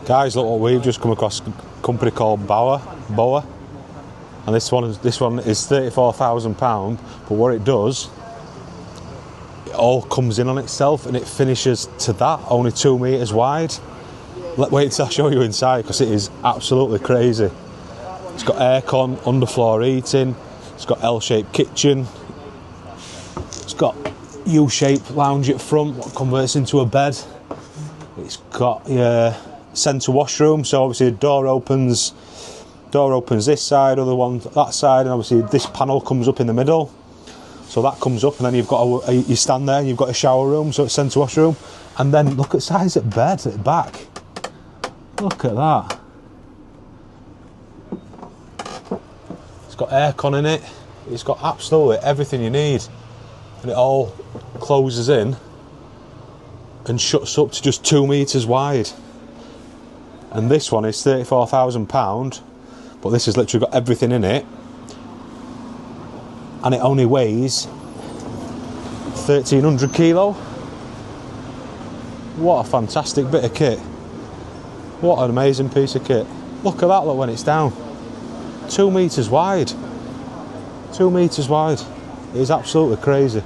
Guys, look what we've just come across, a company called Boa, and this one is £34,000, but what it does, it all comes in on itself and it finishes to that, only 2 metres wide. Wait till I show you inside, because it is absolutely crazy. It's got aircon, underfloor heating, it's got L-shaped kitchen, it's got U-shaped lounge at front, what converts into a bed. It's got your centre washroom, so obviously the door opens this side, other one that side, and obviously this panel comes up in the middle. So that comes up, and then you've got you stand there and you've got a shower room, so it's centre washroom. And then look at the size of bed at the back. Look at that. It's got aircon in it. It's got absolutely everything you need. And it all closes in and shuts up to just 2 metres wide. And this one is £34,000, but this has literally got everything in it. And it only weighs 1,300 kilo. What a fantastic bit of kit. What an amazing piece of kit. Look at that, look, when it's down. 2 metres wide. 2 metres wide. It is absolutely crazy.